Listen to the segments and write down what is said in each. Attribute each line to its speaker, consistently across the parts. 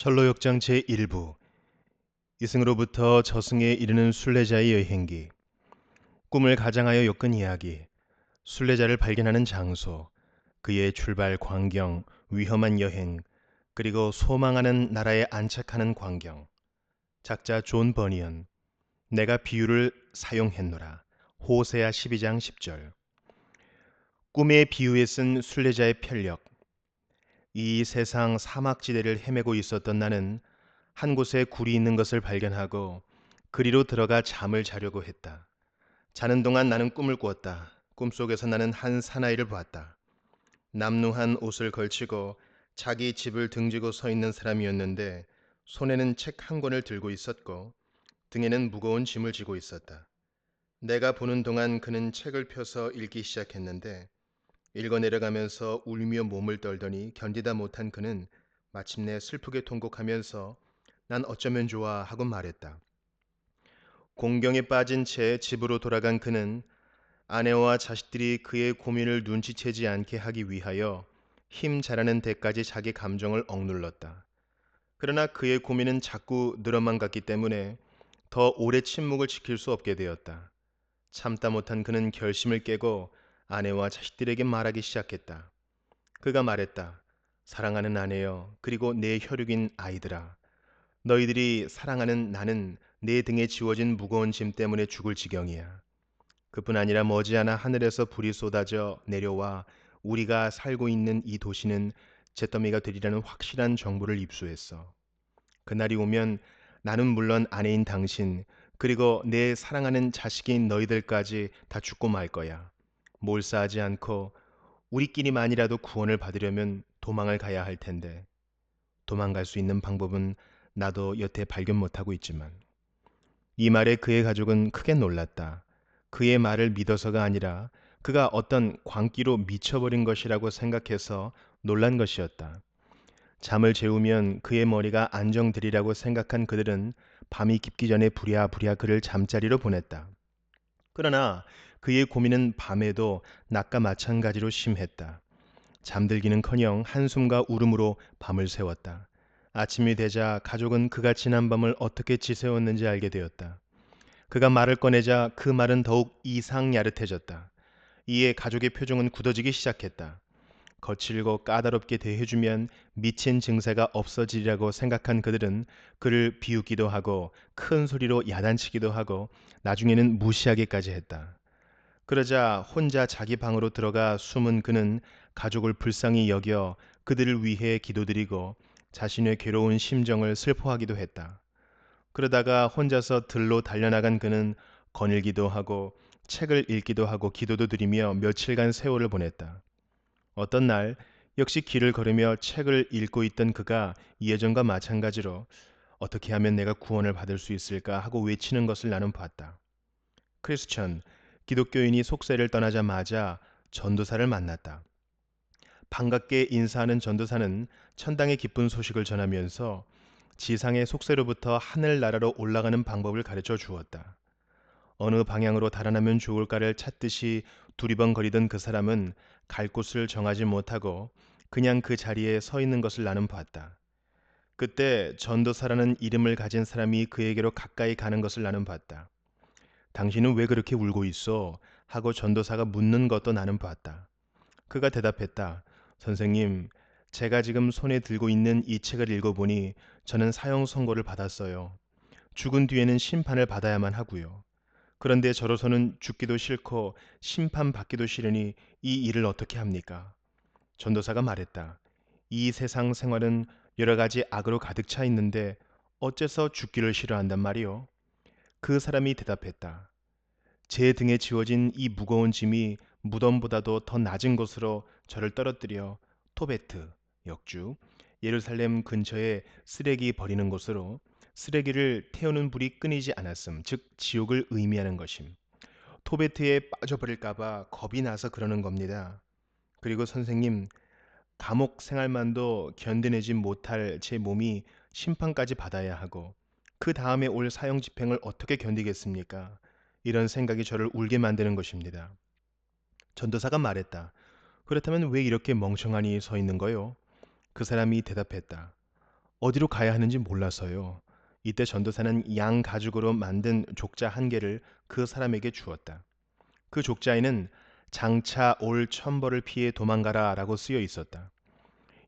Speaker 1: 철로역정 제1부 이승으로부터 저승에 이르는 순례자의 여행기. 꿈을 가장하여 엮은 이야기. 순례자를 발견하는 장소, 그의 출발 광경, 위험한 여행, 그리고 소망하는 나라에 안착하는 광경. 작자 존 버니언. 내가 비유를 사용했노라. 호세아 12장 10절. 꿈의 비유에 쓴 순례자의 편력. 이 세상 사막지대를 헤매고 있었던 나는 한 곳에 굴이 있는 것을 발견하고 그리로 들어가 잠을 자려고 했다. 자는 동안 나는 꿈을 꾸었다. 꿈속에서 나는 한 사나이를 보았다. 남루한 옷을 걸치고 자기 집을 등지고 서 있는 사람이었는데 손에는 책 한 권을 들고 있었고 등에는 무거운 짐을 지고 있었다. 내가 보는 동안 그는 책을 펴서 읽기 시작했는데 읽어 내려가면서 울며 몸을 떨더니 견디다 못한 그는 마침내 슬프게 통곡하면서 난 어쩌면 좋아 하고 말했다. 공경에 빠진 채 집으로 돌아간 그는 아내와 자식들이 그의 고민을 눈치채지 않게 하기 위하여 힘 잘하는 데까지 자기 감정을 억눌렀다. 그러나 그의 고민은 자꾸 늘어만 갔기 때문에 더 오래 침묵을 지킬 수 없게 되었다. 참다 못한 그는 결심을 깨고 아내와 자식들에게 말하기 시작했다. 그가 말했다. 사랑하는 아내여, 그리고 내 혈육인 아이들아. 너희들이 사랑하는 나는 내 등에 지워진 무거운 짐 때문에 죽을 지경이야. 그뿐 아니라 머지않아 하늘에서 불이 쏟아져 내려와 우리가 살고 있는 이 도시는 잿더미가 되리라는 확실한 정보를 입수했어. 그날이 오면 나는 물론 아내인 당신, 그리고 내 사랑하는 자식인 너희들까지 다 죽고 말 거야. 몰사하지 않고 우리끼리만이라도 구원을 받으려면 도망을 가야 할 텐데 도망갈 수 있는 방법은 나도 여태 발견 못하고 있지만. 이 말에 그의 가족은 크게 놀랐다. 그의 말을 믿어서가 아니라 그가 어떤 광기로 미쳐버린 것이라고 생각해서 놀란 것이었다. 잠을 재우면 그의 머리가 안정되리라고 생각한 그들은 밤이 깊기 전에 부랴부랴 그를 잠자리로 보냈다. 그러나 그의 고민은 밤에도 낮과 마찬가지로 심했다. 잠들기는커녕 한숨과 울음으로 밤을 새웠다. 아침이 되자 가족은 그가 지난 밤을 어떻게 지새웠는지 알게 되었다. 그가 말을 꺼내자 그 말은 더욱 이상야릇해졌다. 이에 가족의 표정은 굳어지기 시작했다. 거칠고 까다롭게 대해주면 미친 증세가 없어지리라고 생각한 그들은 그를 비웃기도 하고 큰 소리로 야단치기도 하고 나중에는 무시하기까지 했다. 그러자 혼자 자기 방으로 들어가 숨은 그는 가족을 불쌍히 여겨 그들을 위해 기도드리고 자신의 괴로운 심정을 슬퍼하기도 했다. 그러다가 혼자서 들로 달려나간 그는 거닐기도 하고 책을 읽기도 하고 기도도 드리며 며칠간 세월을 보냈다. 어떤 날 역시 길을 걸으며 책을 읽고 있던 그가 예전과 마찬가지로 어떻게 하면 내가 구원을 받을 수 있을까 하고 외치는 것을 나는 봤다. 크리스천, 기독교인이 속세를 떠나자마자 전도사를 만났다. 반갑게 인사하는 전도사는 천당의 기쁜 소식을 전하면서 지상의 속세로부터 하늘나라로 올라가는 방법을 가르쳐 주었다. 어느 방향으로 달아나면 좋을까를 찾듯이 두리번거리던 그 사람은 갈 곳을 정하지 못하고 그냥 그 자리에 서 있는 것을 나는 봤다. 그때 전도사라는 이름을 가진 사람이 그에게로 가까이 가는 것을 나는 봤다. 당신은 왜 그렇게 울고 있어? 하고 전도사가 묻는 것도 나는 봤다. 그가 대답했다. 선생님, 제가 지금 손에 들고 있는 이 책을 읽어보니 저는 사형 선고를 받았어요. 죽은 뒤에는 심판을 받아야만 하고요. 그런데 저로서는 죽기도 싫고 심판받기도 싫으니 이 일을 어떻게 합니까? 전도사가 말했다. 이 세상 생활은 여러 가지 악으로 가득 차 있는데 어째서 죽기를 싫어한단 말이오? 그 사람이 대답했다. 제 등에 지워진 이 무거운 짐이 무덤보다도 더 낮은 곳으로 저를 떨어뜨려 토베트, 역주, 예루살렘 근처에 쓰레기 버리는 곳으로 쓰레기를 태우는 불이 끊이지 않았음, 즉 지옥을 의미하는 것임. 토베트에 빠져버릴까봐 겁이 나서 그러는 겁니다. 그리고 선생님, 감옥 생활만도 견뎌내지 못할 제 몸이 심판까지 받아야 하고 그 다음에 올 사형 집행을 어떻게 견디겠습니까? 이런 생각이 저를 울게 만드는 것입니다. 전도사가 말했다. 그렇다면 왜 이렇게 멍청하니 서 있는 거요? 그 사람이 대답했다. 어디로 가야 하는지 몰라서요. 이때 전도사는 양 가죽으로 만든 족자 한 개를 그 사람에게 주었다. 그 족자에는 장차 올 천벌을 피해 도망가라 라고 쓰여 있었다.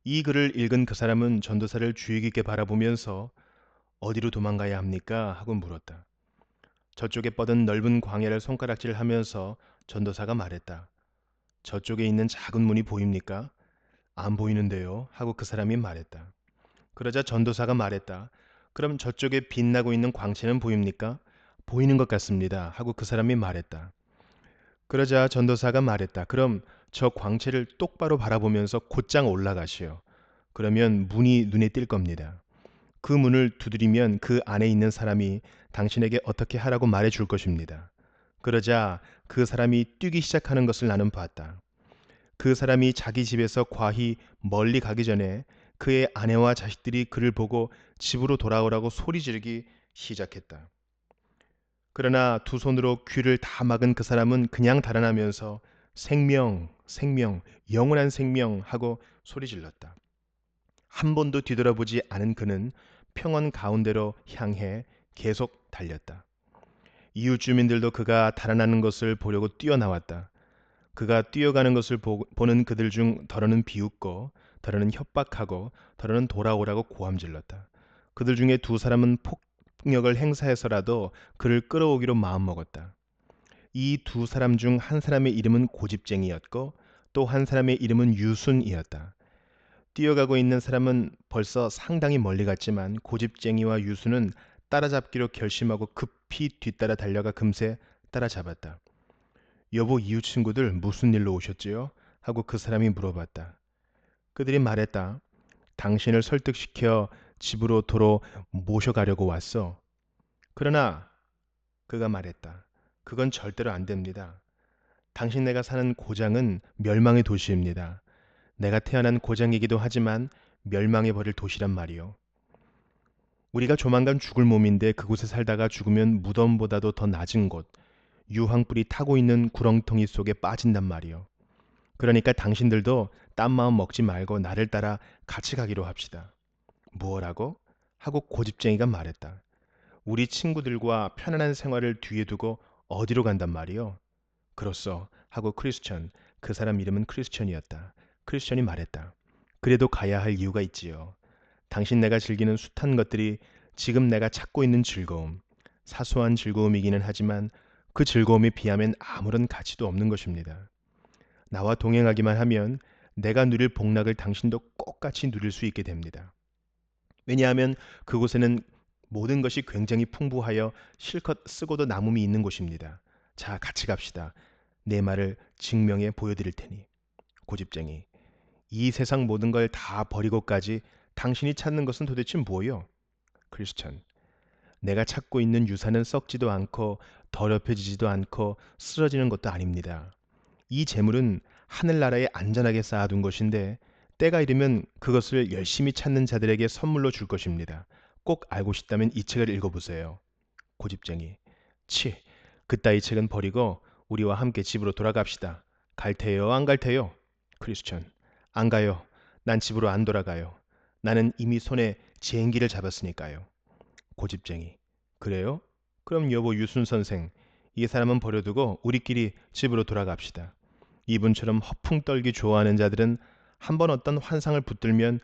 Speaker 1: 이 글을 읽은 그 사람은 전도사를 주의 깊게 바라보면서 어디로 도망가야 합니까? 하고 물었다. 저쪽에 뻗은 넓은 광야를 손가락질하면서 전도사가 말했다. 저쪽에 있는 작은 문이 보입니까? 안 보이는데요. 하고 그 사람이 말했다. 그러자 전도사가 말했다. 그럼 저쪽에 빛나고 있는 광채는 보입니까? 보이는 것 같습니다. 하고 그 사람이 말했다. 그러자 전도사가 말했다. 그럼 저 광채를 똑바로 바라보면서 곧장 올라가시오. 그러면 문이 눈에 띌 겁니다. 그 문을 두드리면 그 안에 있는 사람이 당신에게 어떻게 하라고 말해 줄 것입니다. 그러자 그 사람이 뛰기 시작하는 것을 나는 봤다. 그 사람이 자기 집에서 과히 멀리 가기 전에 그의 아내와 자식들이 그를 보고 집으로 돌아오라고 소리 지르기 시작했다. 그러나 두 손으로 귀를 다 막은 그 사람은 그냥 달아나면서 생명, 생명, 영원한 생명 하고 소리 질렀다. 한 번도 뒤돌아보지 않은 그는 평원 가운데로 향해 계속 달렸다. 이웃 주민들도 그가 달아나는 것을 보려고 뛰어나왔다. 그가 뛰어가는 것을 보는 그들 중 더러는 비웃고 더러는 협박하고 더러는 돌아오라고 고함질렀다. 그들 중에 두 사람은 폭력을 행사해서라도 그를 끌어오기로 마음먹었다. 이 두 사람 중 한 사람의 이름은 고집쟁이였고 또 한 사람의 이름은 유순이었다. 뛰어가고 있는 사람은 벌써 상당히 멀리 갔지만 고집쟁이와 유순은 따라잡기로 결심하고 급히 뒤따라 달려가 금세 따라잡았다. 여보, 이웃 친구들 무슨 일로 오셨지요? 하고 그 사람이 물어봤다. 그들이 말했다. 당신을 설득시켜 집으로 도로 모셔가려고 왔어. 그러나 그가 말했다. 그건 절대로 안 됩니다. 당신네가 사는 고장은 멸망의 도시입니다. 내가 태어난 고장이기도 하지만 멸망해 버릴 도시란 말이요. 우리가 조만간 죽을 몸인데 그곳에 살다가 죽으면 무덤보다도 더 낮은 곳, 유황불이 타고 있는 구렁텅이 속에 빠진단 말이요. 그러니까 당신들도 딴 마음 먹지 말고 나를 따라 같이 가기로 합시다. 무엇라고? 하고 고집쟁이가 말했다. 우리 친구들과 편안한 생활을 뒤에 두고 어디로 간단 말이요? 그렇소. 하고 크리스천, 그 사람 이름은 크리스천이었다. 크리스천이 말했다. 그래도 가야 할 이유가 있지요. 당신 내가 즐기는 숱한 것들이 지금 내가 찾고 있는 즐거움, 사소한 즐거움이기는 하지만 그 즐거움에 비하면 아무런 가치도 없는 것입니다. 나와 동행하기만 하면 내가 누릴 복락을 당신도 똑같이 누릴 수 있게 됩니다. 왜냐하면 그곳에는 모든 것이 굉장히 풍부하여 실컷 쓰고도 남음이 있는 곳입니다. 자, 같이 갑시다. 내 말을 증명해 보여드릴 테니. 고집쟁이. 이 세상 모든 걸 다 버리고까지 당신이 찾는 것은 도대체 뭐요? 크리스천. 내가 찾고 있는 유산은 썩지도 않고 더럽혀지지도 않고 쓰러지는 것도 아닙니다. 이 재물은 하늘나라에 안전하게 쌓아둔 것인데 때가 이르면 그것을 열심히 찾는 자들에게 선물로 줄 것입니다. 꼭 알고 싶다면 이 책을 읽어보세요. 고집쟁이. 치, 그따위 책은 버리고 우리와 함께 집으로 돌아갑시다. 갈 테요, 안 갈 테요? 크리스천. 안 가요. 난 집으로 안 돌아가요. 나는 이미 손에 비행기를 잡았으니까요. 고집쟁이. 그래요? 그럼 여보 유순 선생, 이 사람은 버려두고 우리끼리 집으로 돌아갑시다. 이분처럼 허풍 떨기 좋아하는 자들은 한번 어떤 환상을 붙들면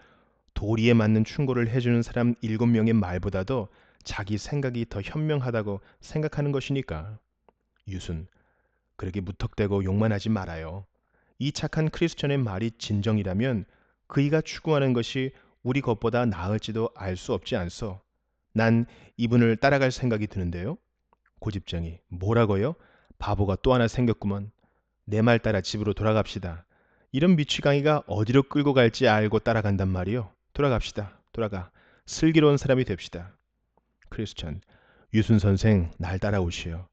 Speaker 1: 도리에 맞는 충고를 해주는 사람 7명의 말보다도 자기 생각이 더 현명하다고 생각하는 것이니까. 유순, 그렇게 무턱대고 욕만 하지 말아요. 이 착한 크리스천의 말이 진정이라면 그이가 추구하는 것이 우리 것보다 나을지도 알 수 없지 않소. 난 이분을 따라갈 생각이 드는데요. 고집쟁이, 뭐라고요? 바보가 또 하나 생겼구먼. 내 말 따라 집으로 돌아갑시다. 이런 미취강이가 어디로 끌고 갈지 알고 따라간단 말이요. 돌아갑시다. 돌아가. 슬기로운 사람이 됩시다. 크리스천, 유순 선생, 날 따라오시오.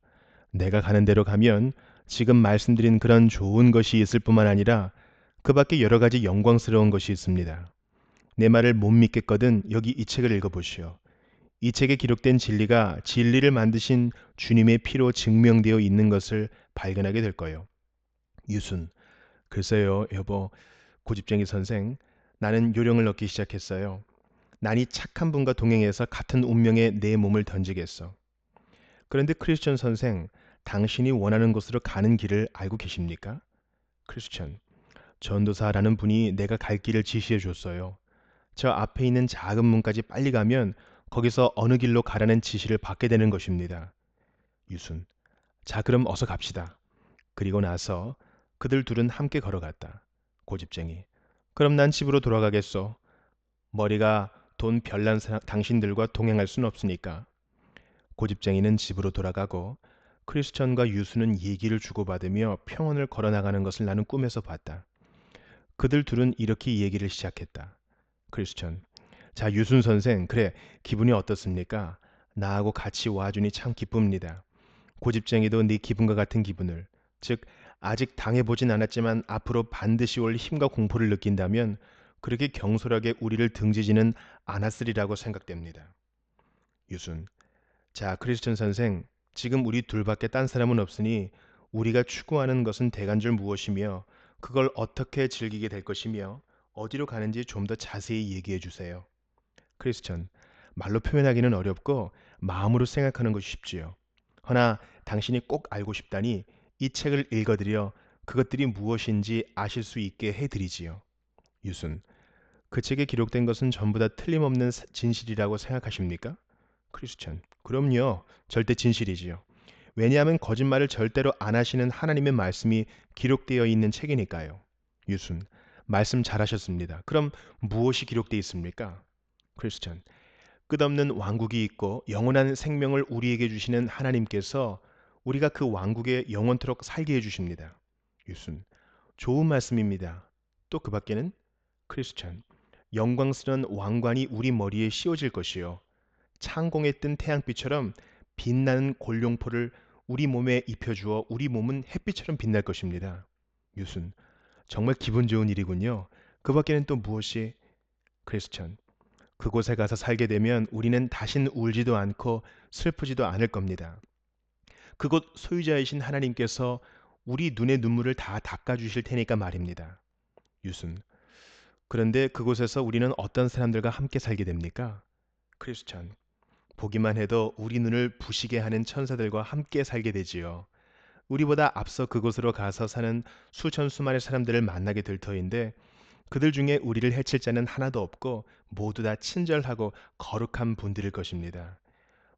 Speaker 1: 내가 가는 대로 가면 지금 말씀드린 그런 좋은 것이 있을 뿐만 아니라 그 밖에 여러 가지 영광스러운 것이 있습니다. 내 말을 못 믿겠거든 여기 이 책을 읽어보시오. 이 책에 기록된 진리가 진리를 만드신 주님의 피로 증명되어 있는 것을 발견하게 될 거예요. 유순, 글쎄요, 여보, 고집쟁이 선생, 나는 요령을 얻기 시작했어요. 난이 착한 분과 동행해서 같은 운명에 내 몸을 던지겠어. 그런데 크리스천 선생, 당신이 원하는 곳으로 가는 길을 알고 계십니까? 크리스천, 전도사라는 분이 내가 갈 길을 지시해 줬어요. 저 앞에 있는 작은 문까지 빨리 가면 거기서 어느 길로 가라는 지시를 받게 되는 것입니다. 유순, 자 그럼 어서 갑시다. 그리고 나서 그들 둘은 함께 걸어갔다. 고집쟁이, 그럼 난 집으로 돌아가겠소. 머리가 돈 별난 당신들과 동행할 순 없으니까. 고집쟁이는 집으로 돌아가고 크리스천과 유수는 얘기를 주고받으며 평원을 걸어나가는 것을 나는 꿈에서 봤다. 그들 둘은 이렇게 얘기를 시작했다. 크리스천, 자 유순 선생, 그래 기분이 어떻습니까? 나하고 같이 와주니 참 기쁩니다. 고집쟁이도 네 기분과 같은 기분을, 즉 아직 당해보진 않았지만 앞으로 반드시 올 힘과 공포를 느낀다면 그렇게 경솔하게 우리를 등지지는 않았으리라고 생각됩니다. 유순, 자 크리스천 선생, 지금 우리 둘밖에 딴 사람은 없으니 우리가 추구하는 것은 대간절 무엇이며 그걸 어떻게 즐기게 될 것이며 어디로 가는지 좀 더 자세히 얘기해 주세요. 크리스천, 말로 표현하기는 어렵고 마음으로 생각하는 것이 쉽지요. 허나 당신이 꼭 알고 싶다니 이 책을 읽어드려 그것들이 무엇인지 아실 수 있게 해드리지요. 유순, 그 책에 기록된 것은 전부 다 틀림없는 진실이라고 생각하십니까? 크리스천, 그럼요. 절대 진실이지요. 왜냐하면 거짓말을 절대로 안 하시는 하나님의 말씀이 기록되어 있는 책이니까요. 유순, 말씀 잘하셨습니다. 그럼 무엇이 기록되어 있습니까? 크리스천, 끝없는 왕국이 있고 영원한 생명을 우리에게 주시는 하나님께서 우리가 그 왕국에 영원토록 살게 해주십니다. 유순, 좋은 말씀입니다. 또 그 밖에는? 크리스천, 영광스러운 왕관이 우리 머리에 씌워질 것이요. 창공에 뜬 태양빛처럼 빛나는 골룡포를 우리 몸에 입혀주어 우리 몸은 햇빛처럼 빛날 것입니다. 유순, 정말 기분 좋은 일이군요. 그 밖에는 또 무엇이? 크리스천, 그곳에 가서 살게 되면 우리는 다신 울지도 않고 슬프지도 않을 겁니다. 그곳 소유자이신 하나님께서 우리 눈의 눈물을 다 닦아주실 테니까 말입니다. 유순, 그런데 그곳에서 우리는 어떤 사람들과 함께 살게 됩니까? 크리스천, 보기만 해도 우리 눈을 부시게 하는 천사들과 함께 살게 되지요. 우리보다 앞서 그곳으로 가서 사는 수천 수만의 사람들을 만나게 될 터인데 그들 중에 우리를 해칠 자는 하나도 없고 모두 다 친절하고 거룩한 분들일 것입니다.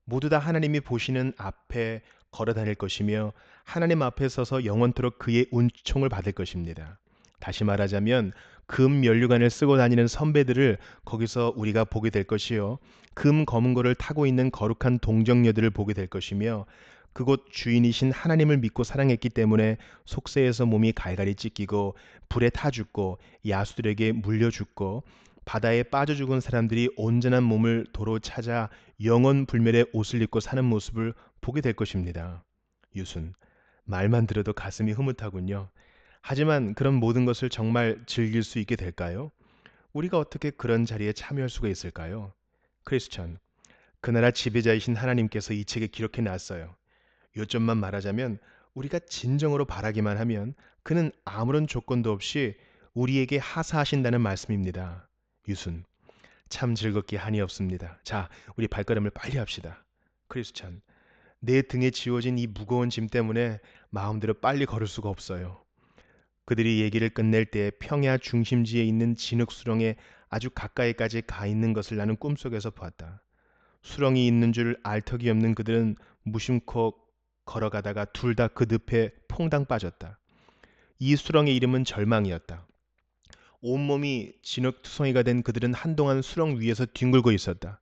Speaker 1: 모두 다 하나님이 보시는 앞에 걸어 다닐 것이며 하나님 앞에 서서 영원토록 그의 은총을 받을 것입니다. 다시 말하자면 금 면류관을 쓰고 다니는 선배들을 거기서 우리가 보게 될 것이요. 금 검은 고를 타고 있는 거룩한 동정녀들을 보게 될 것이며 그곳 주인이신 하나님을 믿고 사랑했기 때문에 속세에서 몸이 갈갈이 찢기고 불에 타 죽고 야수들에게 물려 죽고 바다에 빠져 죽은 사람들이 온전한 몸을 도로 찾아 영원 불멸의 옷을 입고 사는 모습을 보게 될 것입니다. 유순, 말만 들어도 가슴이 흐뭇하군요. 하지만 그런 모든 것을 정말 즐길 수 있게 될까요? 우리가 어떻게 그런 자리에 참여할 수가 있을까요? 크리스천, 그 나라 지배자이신 하나님께서 이 책에 기록해 놨어요. 요점만 말하자면 우리가 진정으로 바라기만 하면 그는 아무런 조건도 없이 우리에게 하사하신다는 말씀입니다. 유순, 참 즐겁게 한이 없습니다. 자, 우리 발걸음을 빨리 합시다. 크리스찬, 내 등에 지워진 이 무거운 짐 때문에 마음대로 빨리 걸을 수가 없어요. 그들이 얘기를 끝낼 때 평야 중심지에 있는 진흙 수렁에 아주 가까이까지 가 있는 것을 나는 꿈속에서 보았다. 수렁이 있는 줄 알 턱이 없는 그들은 무심코 걸어가다가 둘 다 그 늪에 퐁당 빠졌다. 이 수렁의 이름은 절망이었다. 온몸이 진흙투성이가 된 그들은 한동안 수렁 위에서 뒹굴고 있었다.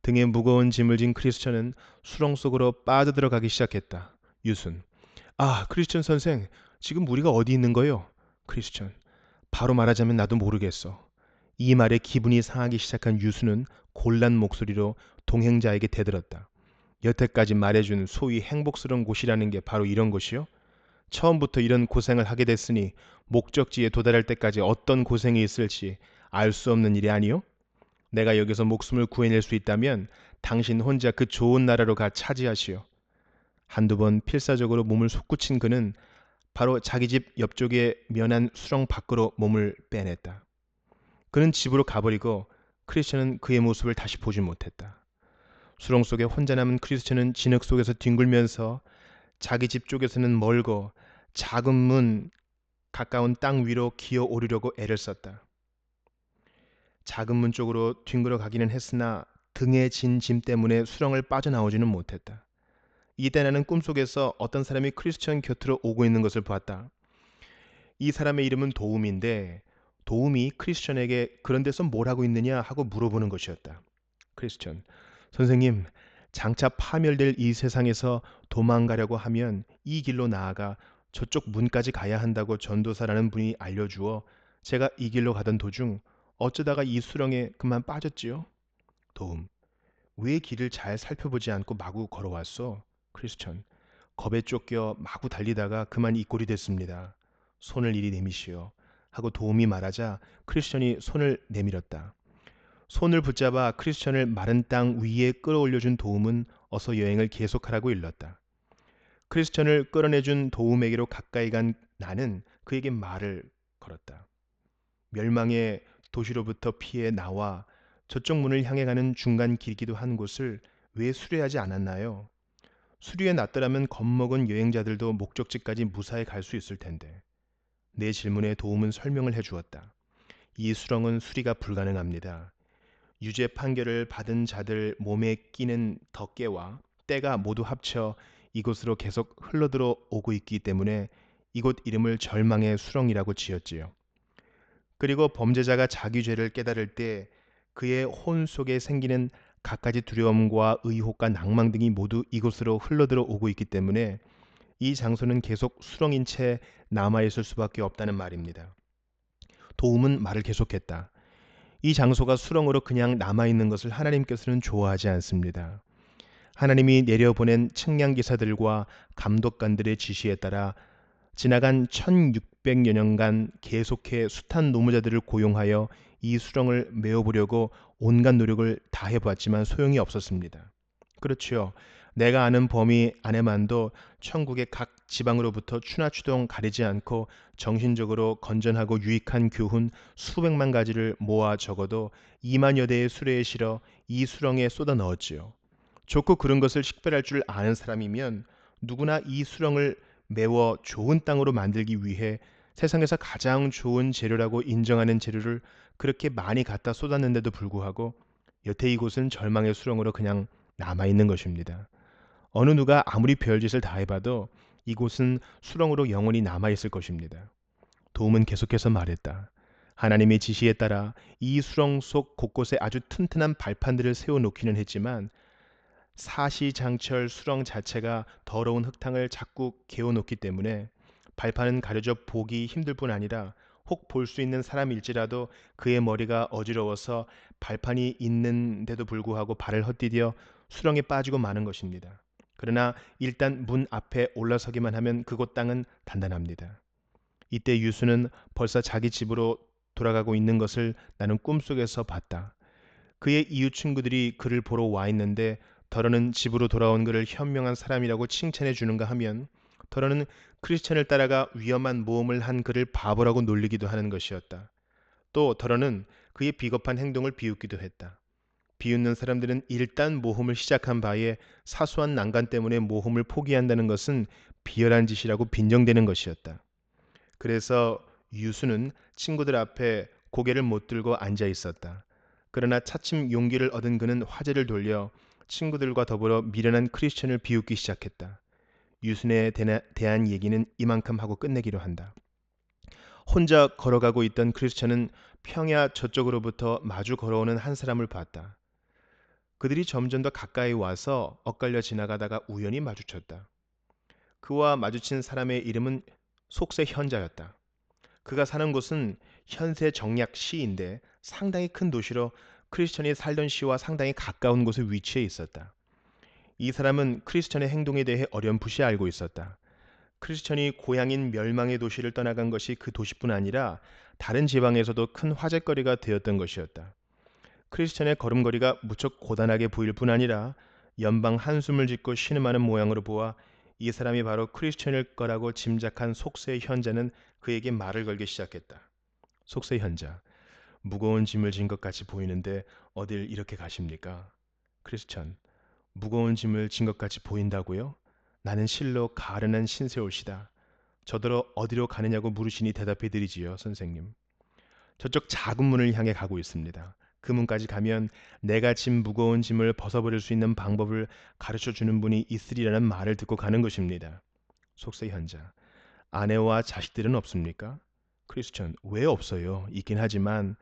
Speaker 1: 등에 무거운 짐을 진 크리스천은 수렁 속으로 빠져들어가기 시작했다. 유순, 아 크리스천 선생, 지금 우리가 어디 있는 거요? 크리스천, 바로 말하자면 나도 모르겠어. 이 말에 기분이 상하기 시작한 유수는 골란 목소리로 동행자에게 대들었다. 여태까지 말해준 소위 행복스러운 곳이라는 게 바로 이런 곳이요? 처음부터 이런 고생을 하게 됐으니 목적지에 도달할 때까지 어떤 고생이 있을지 알 수 없는 일이 아니요? 내가 여기서 목숨을 구해낼 수 있다면 당신 혼자 그 좋은 나라로 가 차지하시오. 한두 번 필사적으로 몸을 솟구친 그는 바로 자기 집 옆쪽에 면한 수렁 밖으로 몸을 빼냈다. 그는 집으로 가버리고 크리스천은 그의 모습을 다시 보지 못했다. 수렁 속에 혼자 남은 크리스천은 진흙 속에서 뒹굴면서 자기 집 쪽에서는 멀고 작은 문 가까운 땅 위로 기어 오르려고 애를 썼다. 작은 문 쪽으로 뒹굴어 가기는 했으나 등에 진 짐 때문에 수렁을 빠져나오지는 못했다. 이때 나는 꿈속에서 어떤 사람이 크리스천 곁으로 오고 있는 것을 보았다. 이 사람의 이름은 도움인데 도움이 크리스천에게 그런 데서 뭘 하고 있느냐 하고 물어보는 것이었다. 크리스천, 선생님, 장차 파멸될 이 세상에서 도망가려고 하면 이 길로 나아가 저쪽 문까지 가야 한다고 전도사라는 분이 알려주어 제가 이 길로 가던 도중 어쩌다가 이 수렁에 그만 빠졌지요? 도움, 왜 길을 잘 살펴보지 않고 마구 걸어왔소? 크리스천, 겁에 쫓겨 마구 달리다가 그만 이 꼴이 됐습니다. 손을 이리 내미시오. 하고 도움이 말하자 크리스천이 손을 내밀었다. 손을 붙잡아 크리스천을 마른 땅 위에 끌어올려준 도움은 어서 여행을 계속하라고 일렀다. 크리스천을 끌어내준 도움에게로 가까이 간 나는 그에게 말을 걸었다. 멸망의 도시로부터 피해 나와 저쪽 문을 향해 가는 중간 길이기도 한 곳을 왜 수리하지 않았나요? 수리해 놨더라면 겁먹은 여행자들도 목적지까지 무사히 갈 수 있을 텐데. 내 질문에 도움은 설명을 해 주었다. 이 수렁은 수리가 불가능합니다. 유죄 판결을 받은 자들 몸에 끼는 덮개와 때가 모두 합쳐 이곳으로 계속 흘러들어 오고 있기 때문에 이곳 이름을 절망의 수렁이라고 지었지요. 그리고 범죄자가 자기 죄를 깨달을 때 그의 혼 속에 생기는 갖가지 두려움과 의혹과 낭망 등이 모두 이곳으로 흘러들어 오고 있기 때문에 이 장소는 계속 수렁인 채 남아있을 수밖에 없다는 말입니다. 도움은 말을 계속했다. 이 장소가 수렁으로 그냥 남아있는 것을 하나님께서는 좋아하지 않습니다. 하나님이 내려보낸 측량기사들과 감독관들의 지시에 따라 지나간 1600여 년간 계속해 숱한 노무자들을 고용하여 이 수렁을 메워보려고 온갖 노력을 다해보았지만 소용이 없었습니다. 그렇지요. 내가 아는 범위 안에만도 천국의 각 지방으로부터 추나추동 가리지 않고 정신적으로 건전하고 유익한 교훈 수백만 가지를 모아 적어도 2만여 대의 수레에 실어 이 수렁에 쏟아 넣었지요. 좋고 그런 것을 식별할 줄 아는 사람이면 누구나 이 수렁을 메워 좋은 땅으로 만들기 위해 세상에서 가장 좋은 재료라고 인정하는 재료를 그렇게 많이 갖다 쏟았는데도 불구하고 여태 이곳은 절망의 수렁으로 그냥 남아있는 것입니다. 어느 누가 아무리 별짓을 다 해봐도 이곳은 수렁으로 영원히 남아있을 것입니다. 도움은 계속해서 말했다. 하나님의 지시에 따라 이 수렁 속 곳곳에 아주 튼튼한 발판들을 세워놓기는 했지만 사시장철 수렁 자체가 더러운 흙탕을 자꾸 개어놓기 때문에 발판은 가려져 보기 힘들 뿐 아니라 혹 볼 수 있는 사람일지라도 그의 머리가 어지러워서 발판이 있는데도 불구하고 발을 헛디뎌 수렁에 빠지고 마는 것입니다. 그러나 일단 문 앞에 올라서기만 하면 그곳 땅은 단단합니다. 이때 유수는 벌써 자기 집으로 돌아가고 있는 것을 나는 꿈속에서 봤다. 그의 이웃 친구들이 그를 보러 와 있는데 더러는 집으로 돌아온 그를 현명한 사람이라고 칭찬해 주는가 하면 더러는 크리스천을 따라가 위험한 모험을 한 그를 바보라고 놀리기도 하는 것이었다. 또 더러는 그의 비겁한 행동을 비웃기도 했다. 비웃는 사람들은 일단 모험을 시작한 바에 사소한 난간 때문에 모험을 포기한다는 것은 비열한 짓이라고 빈정대는 것이었다. 그래서 유수는 친구들 앞에 고개를 못 들고 앉아 있었다. 그러나 차츰 용기를 얻은 그는 화제를 돌려 친구들과 더불어 미련한 크리스천을 비웃기 시작했다. 유순에 대한 얘기는 이만큼 하고 끝내기로 한다. 혼자 걸어가고 있던 크리스천은 평야 저쪽으로부터 마주 걸어오는 한 사람을 봤다. 그들이 점점 더 가까이 와서 엇갈려 지나가다가 우연히 마주쳤다. 그와 마주친 사람의 이름은 속세 현자였다. 그가 사는 곳은 현세 정약 시인데 상당히 큰 도시로 크리스천이 살던 시와 상당히 가까운 곳에 위치해 있었다. 이 사람은 크리스천의 행동에 대해 어렴풋이 알고 있었다. 크리스천이 고향인 멸망의 도시를 떠나간 것이 그 도시뿐 아니라 다른 지방에서도 큰 화제거리가 되었던 것이었다. 크리스천의 걸음걸이가 무척 고단하게 보일 뿐 아니라 연방 한숨을 짓고 신음하는 모양으로 보아 이 사람이 바로 크리스천일 거라고 짐작한 속세 현자는 그에게 말을 걸기 시작했다. 속세 현자, 무거운 짐을 진 것 같이 보이는데 어딜 이렇게 가십니까? 크리스천, 무거운 짐을 진 것 같이 보인다고요? 나는 실로 가련한 신세올시다. 저더러 어디로 가느냐고 물으시니 대답해 드리지요, 선생님. 저쪽 작은 문을 향해 가고 있습니다. 그 문까지 가면 내가 짐 무거운 짐을 벗어버릴 수 있는 방법을 가르쳐 주는 분이 있으리라는 말을 듣고 가는 것입니다. 속세 현자. 아내와 자식들은 없습니까? 크리스천. 왜 없어요? 있긴 하지만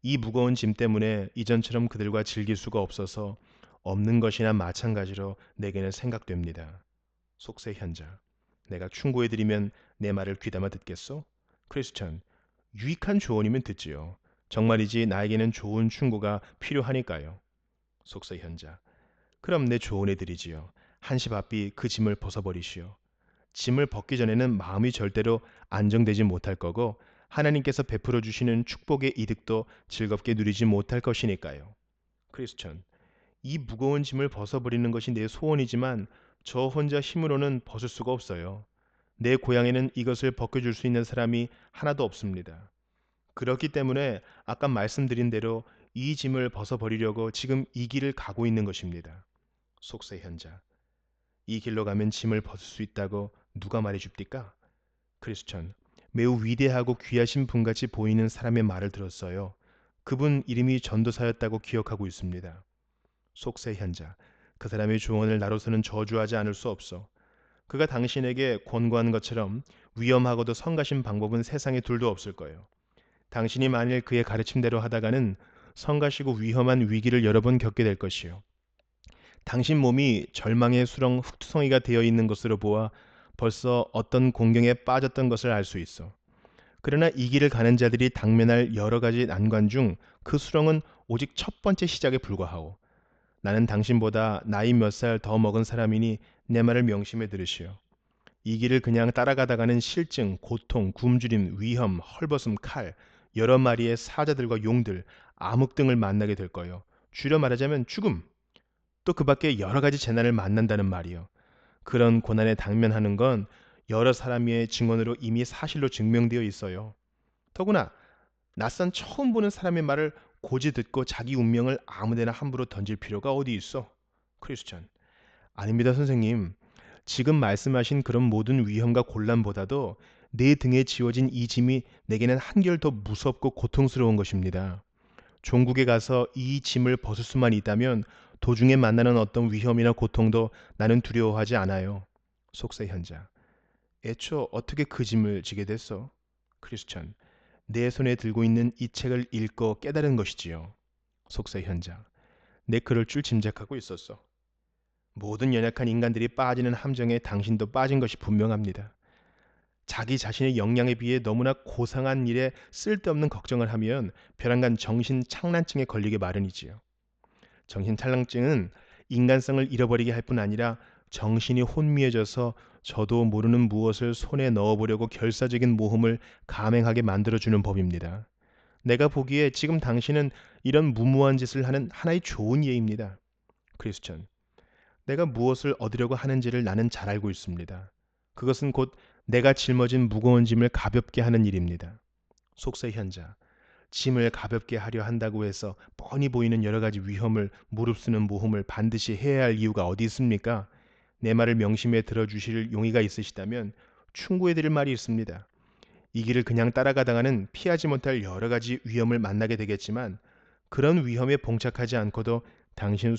Speaker 1: 이 무거운 짐 때문에 이전처럼 그들과 즐길 수가 없어서 없는 것이나 마찬가지로 내게는 생각됩니다. 속세 현자. 내가 충고해드리면 내 말을 귀담아 듣겠소? 크리스천. 유익한 조언이면 듣지요. 정말이지 나에게는 좋은 충고가 필요하니까요. 속세 현자. 그럼 내 조언해드리지요. 한시 바삐 그 짐을 벗어버리시오. 짐을 벗기 전에는 마음이 절대로 안정되지 못할 거고 하나님께서 베풀어 주시는 축복의 이득도 즐겁게 누리지 못할 것이니까요. 크리스천. 이 무거운 짐을 벗어버리는 것이 내 소원이지만 저 혼자 힘으로는 벗을 수가 없어요. 내 고향에는 이것을 벗겨줄 수 있는 사람이 하나도 없습니다. 그렇기 때문에 아까 말씀드린 대로 이 짐을 벗어버리려고 지금 이 길을 가고 있는 것입니다. 속세 현자. 이 길로 가면 짐을 벗을 수 있다고 누가 말해줍니까? 크리스천. 매우 위대하고 귀하신 분같이 보이는 사람의 말을 들었어요. 그분 이름이 전도사였다고 기억하고 있습니다. 속세 현자. 그 사람의 조언을 나로서는 저주하지 않을 수 없어. 그가 당신에게 권고한 것처럼 위험하고도 성가신 방법은 세상에 둘도 없을 거예요. 당신이 만일 그의 가르침대로 하다가는 성가시고 위험한 위기를 여러 번 겪게 될 것이요. 당신 몸이 절망의 수렁 흙투성이가 되어 있는 것으로 보아 벌써 어떤 공경에 빠졌던 것을 알 수 있어. 그러나 이 길을 가는 자들이 당면할 여러 가지 난관 중 그 수렁은 오직 첫 번째 시작에 불과하오. 나는 당신보다 나이 몇 살 더 먹은 사람이니 내 말을 명심해 들으시오. 이 길을 그냥 따라가다가는 실증, 고통, 굶주림, 위험, 헐벗음, 칼, 여러 마리의 사자들과 용들, 암흑 등을 만나게 될 거요. 줄여 말하자면 죽음, 또 그 밖에 여러 가지 재난을 만난다는 말이요. 그런 고난에 당면하는 건 여러 사람의 증언으로 이미 사실로 증명되어 있어요. 더구나 낯선 처음 보는 사람의 말을 고지 듣고 자기 운명을 아무데나 함부로 던질 필요가 어디 있어? 크리스천. 아닙니다, 선생님. 지금 말씀하신 그런 모든 위험과 곤란보다도 내 등에 지워진 이 짐이 내게는 한결 더 무섭고 고통스러운 것입니다. 종국에 가서 이 짐을 벗을 수만 있다면 도중에 만나는 어떤 위험이나 고통도 나는 두려워하지 않아요. 속세 현자. 애초 어떻게 그 짐을 지게 됐어? 크리스천. 내 손에 들고 있는 이 책을 읽고 깨달은 것이지요. 속세 현자. 내 그럴 줄 짐작하고 있었어. 모든 연약한 인간들이 빠지는 함정에 당신도 빠진 것이 분명합니다. 자기 자신의 역량에 비해 너무나 고상한 일에 쓸데없는 걱정을 하면 벼랑간 정신 착란증에 걸리게 마련이지요. 정신 착란증은 인간성을 잃어버리게 할 뿐 아니라 정신이 혼미해져서 저도 모르는 무엇을 손에 넣어보려고 결사적인 모험을 감행하게 만들어주는 법입니다. 내가 보기에 지금 당신은 이런 무모한 짓을 하는 하나의 좋은 예입니다. 크리스천. 내가 무엇을 얻으려고 하는지를 나는 잘 알고 있습니다. 그것은 곧 내가 짊어진 무거운 짐을 가볍게 하는 일입니다. 속세 현자. 짐을 가볍게 하려 한다고 해서 뻔히 보이는 여러 가지 위험을 무릅쓰는 모험을 반드시 해야 할 이유가 어디 있습니까? 내 말을 명심해 들어주실 용의가 있으시다면 충고해 드릴 말이 있습니다. 이 길을 그냥 따라가다가는 피하지 못할 여러 가지 위험을 만나게 되겠지만 그런 위험에 봉착하지 않고도 당신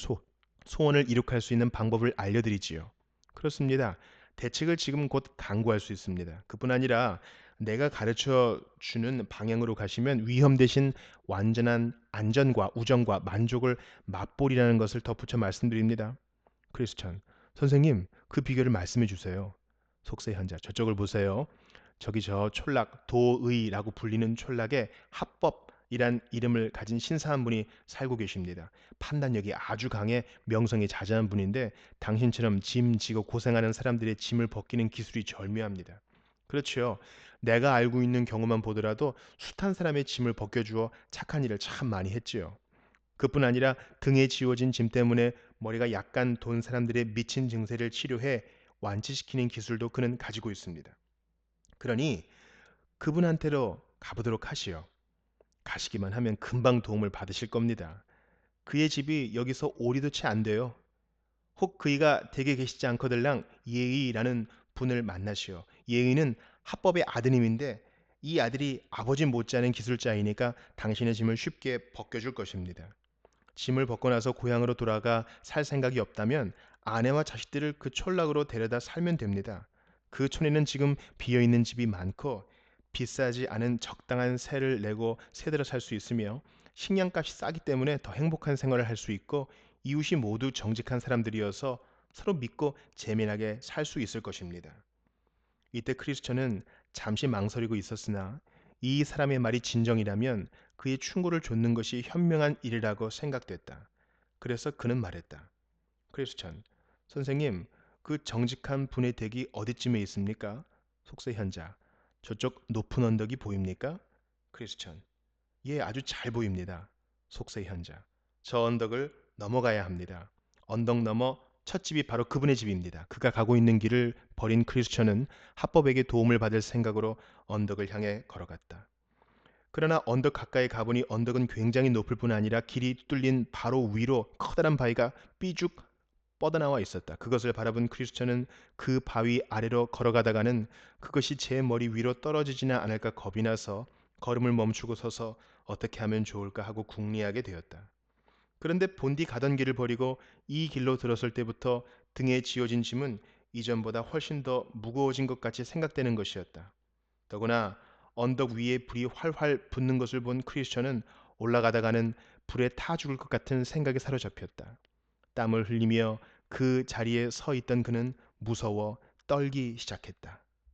Speaker 1: 소원을 이룩할 수 있는 방법을 알려드리지요. 그렇습니다. 대책을 지금 곧 강구할 수 있습니다. 그뿐 아니라 내가 가르쳐 주는 방향으로 가시면 위험 대신 완전한 안전과 우정과 만족을 맛보리라는 것을 덧붙여 말씀드립니다. 크리스천, 선생님, 그 비결을 말씀해 주세요. 속세 현자, 저쪽을 보세요. 저기 저 촌락 도의라고 불리는 촌락에 합법이란 이름을 가진 신사한 분이 살고 계십니다. 판단력이 아주 강해 명성이 자자한 분인데 당신처럼 짐 지고 고생하는 사람들의 짐을 벗기는 기술이 절묘합니다. 그렇죠. 내가 알고 있는 경우만 보더라도 숱한 사람의 짐을 벗겨주어 착한 일을 참 많이 했지요. 그뿐 아니라 등에 지워진 짐 때문에 머리가 약간 돈 사람들의 미친 증세를 치료해 완치시키는 기술도 그는 가지고 있습니다. 그러니 그분한테로 가보도록 하시오. 가시기만 하면 금방 도움을 받으실 겁니다. 그의 집이 여기서 오리도 채 안 돼요. 혹 그이가 댁에 계시지 않거들랑 예의라는 분을 만나시오. 예의는 합법의 아드님인데 이 아들이 아버지 못지않은 기술자이니까 당신의 짐을 쉽게 벗겨줄 것입니다. 짐을 벗고 나서 고향으로 돌아가 살 생각이 없다면 아내와 자식들을 그 촌락으로 데려다 살면 됩니다. 그 촌에는 지금 비어있는 집이 많고 비싸지 않은 적당한 세를 내고 세대로 살 수 있으며 식량값이 싸기 때문에 더 행복한 생활을 할 수 있고 이웃이 모두 정직한 사람들이어서 서로 믿고 재미나게 살 수 있을 것입니다. 이때 크리스천은 잠시 망설이고 있었으나 이 사람의 말이 진정이라면 그의 충고를 좇는 것이 현명한 일이라고 생각됐다. 그래서 그는 말했다. 크리스천, 선생님, 그 정직한 분의 댁이 어디쯤에 있습니까? 속세현자, 저쪽 높은 언덕이 보입니까? 크리스천, 예, 아주 잘 보입니다. 속세현자, 저 언덕을 넘어가야 합니다. 언덕 너머 첫 집이 바로 그분의 집입니다. 그가 가고 있는 길을 버린 크리스천은 합법에게 도움을 받을 생각으로 언덕을 향해 걸어갔다. 그러나 언덕 가까이 가보니 언덕은 굉장히 높을 뿐 아니라 길이 뚫린 바로 위로 커다란 바위가 삐죽 뻗어나와 있었다. 그것을 바라본 크리스천은 그 바위 아래로 걸어가다가는 그것이 제 머리 위로 떨어지지는 않을까 겁이 나서 걸음을 멈추고 서서 어떻게 하면 좋을까 하고 궁리하게 되었다. 그런데 본디 가던 길을 버리고 이 길로 들었을 때부터 등에 지어진 짐은 이전보다 훨씬 더 무거워진 것 같이 생각되는 것이었다. 더구나 언덕 위에 불이 활활 붙는 것을 본 크리스천은 올라가다가는 불에 타 죽을 것 같은 생각에 사로잡혔다. 땀을 흘리며 그 자리에 서 있던 그는 무서워 떨기 시작했다.